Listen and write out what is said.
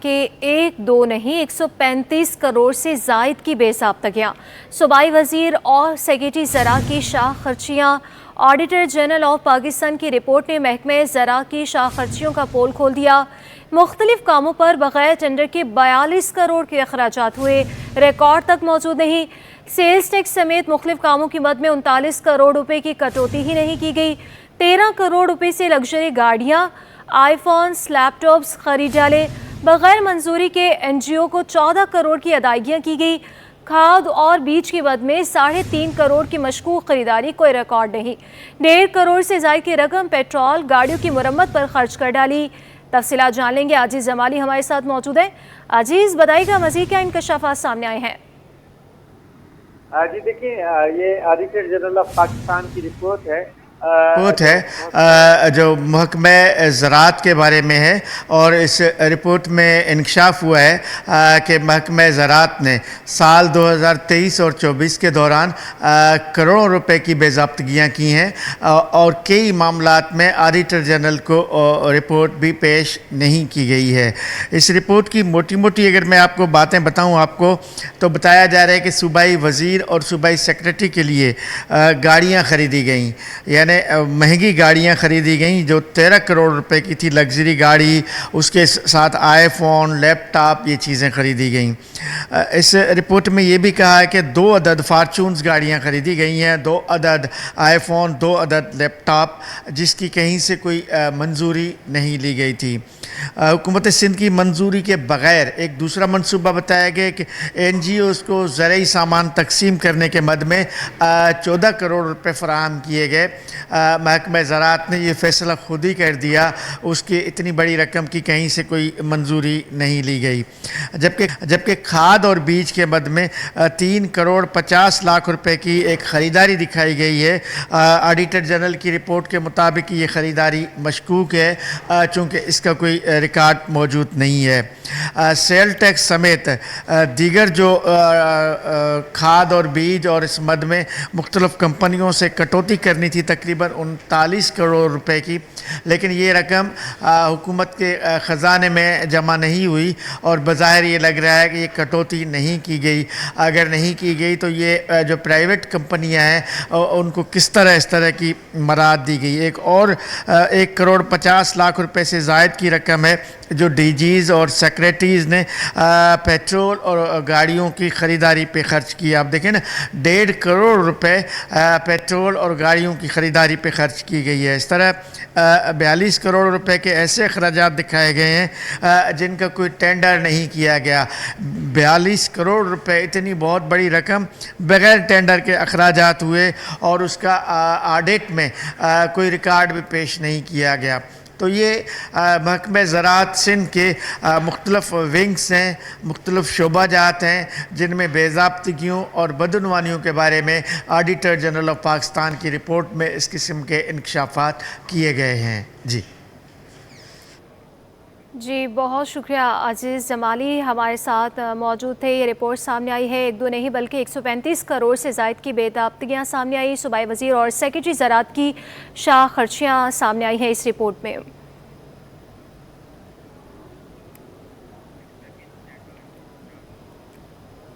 کہ ایک دو نہیں 135 کروڑ سے زائد کی بے ضابطگیاں صوبائی وزیر اور سیکریٹری زراعت کی شاہ خرچیاں آڈیٹر جنرل آف پاکستان کی رپورٹ نے محکمہ زراعت کی شاہ خرچیوں کا پول کھول دیا۔ مختلف کاموں پر بغیر ٹینڈر کے 42 کروڑ کے اخراجات ہوئے، ریکارڈ تک موجود نہیں۔ سیلز ٹیکس سمیت مختلف کاموں کی مد میں 39 کروڑ روپے کی کٹوتی ہی نہیں کی گئی۔ 13 کروڑ روپے سے لگژری گاڑیاں، آئی فونز، لیپ ٹاپس خرید ڈالے۔ بغیر منظوری کے این جی او کو 14 کروڑ کی ادائیگیاں کی گئی۔ کھاد اور بیج کی مد میں 3.5 کروڑ کی مشکوک خریداری کوئی ریکارڈ نہیں۔ 1.5 کروڑ سے زائد کی رقم پیٹرول گاڑیوں کی مرمت پر خرچ کر ڈالی۔ تفصیلات جان لیں گے، عزیز جمالی ہمارے ساتھ موجود ہیں۔ عزیز بتائیے گا مزید کیا انکشافات سامنے آئے ہیں؟ جی دیکھیں، یہ آڈیٹر جنرل آف پاکستان کی رپورٹ ہے جو محکمہ زراعت کے بارے میں ہے، اور اس رپورٹ میں انکشاف ہوا ہے کہ محکمہ زراعت نے سال 2023 اور 24 کے دوران کروڑوں روپے کی بے ضابطگیاں کی ہیں، اور کئی معاملات میں آڈیٹر جنرل کو رپورٹ بھی پیش نہیں کی گئی ہے۔ اس رپورٹ کی موٹی موٹی اگر میں آپ کو باتیں بتاؤں آپ کو، تو بتایا جا رہا ہے کہ صوبائی وزیر اور صوبائی سیکریٹری کے لیے گاڑیاں خریدی گئیں، یعنی مہنگی گاڑیاں خریدی گئیں جو 13 کروڑ روپے کی تھی، لگژری گاڑی، اس کے ساتھ آئی فون، لیپ ٹاپ، یہ چیزیں خریدی گئیں۔ اس رپورٹ میں یہ بھی کہا ہے کہ 2 عدد فارچونز گاڑیاں خریدی گئی ہیں، 2 عدد آئی فون، 2 عدد لیپ ٹاپ، جس کی کہیں سے کوئی منظوری نہیں لی گئی تھی۔ حکومت سندھ کی منظوری کے بغیر ایک دوسرا منصوبہ بتایا گیا کہ این جی اوز کو زرعی سامان تقسیم کرنے کے مد میں 14 کروڑ روپے فراہم کیے گئے۔ محکمہ زراعت نے یہ فیصلہ خود ہی کر دیا، اس کی اتنی بڑی رقم کی کہیں سے کوئی منظوری نہیں لی گئی۔ جبکہ کھاد اور بیج کے مد میں 3 کروڑ 50 لاکھ روپے کی ایک خریداری دکھائی گئی ہے۔ آڈیٹر جنرل کی رپورٹ کے مطابق یہ خریداری مشکوک ہے، چونکہ اس کا کوئی ریکارڈ موجود نہیں ہے۔ سیل ٹیکس سمیت دیگر جو کھاد اور بیج اور اس مد میں مختلف کمپنیوں سے کٹوتی کرنی تھی تقریباً 39 کروڑ روپے کی، لیکن یہ رقم حکومت کے خزانے میں جمع نہیں ہوئی، اور بظاہر یہ لگ رہا ہے کہ یہ کٹوتی نہیں کی گئی۔ اگر نہیں کی گئی تو یہ جو پرائیویٹ کمپنیاں ہیں ان کو کس طرح اس طرح کی مراد دی گئی۔ ایک اور 1 کروڑ 50 لاکھ روپے سے زائد کی رقم ہے جو ڈی جیز اور سیکریٹریز نے پیٹرول اور گاڑیوں کی خریداری پہ خرچ کیا۔ آپ دیکھیں نا، 1.5 کروڑ روپے پیٹرول اور گاڑیوں کی خریداری پہ خرچ کی گئی ہے۔ اس طرح 42 کروڑ روپے کے ایسے اخراجات دکھائے گئے ہیں جن کا کوئی ٹینڈر نہیں کیا گیا۔ 42 کروڑ روپے، اتنی بہت بڑی رقم بغیر ٹینڈر کے اخراجات ہوئے، اور اس کا آڈٹ میں کوئی ریکارڈ بھی پیش نہیں کیا گیا۔ تو یہ محکمہ زراعت سندھ کے مختلف ونگز ہیں، مختلف شعبہ جات ہیں، جن میں بے ضابطگیوں اور بدعنوانیوں کے بارے میں آڈیٹر جنرل آف پاکستان کی رپورٹ میں اس قسم کے انکشافات کیے گئے ہیں۔ جی بہت شکریہ عزیز جمالی ہمارے ساتھ موجود تھے۔ یہ رپورٹ سامنے آئی ہے، 1 2 نہیں بلکہ 135 کروڑ سے زائد کی بے ضابطگیاں سامنے آئی۔ صوبائی وزیر اور سیکریٹری زراعت کی شاہ خرچیاں سامنے آئی ہیں اس رپورٹ میں۔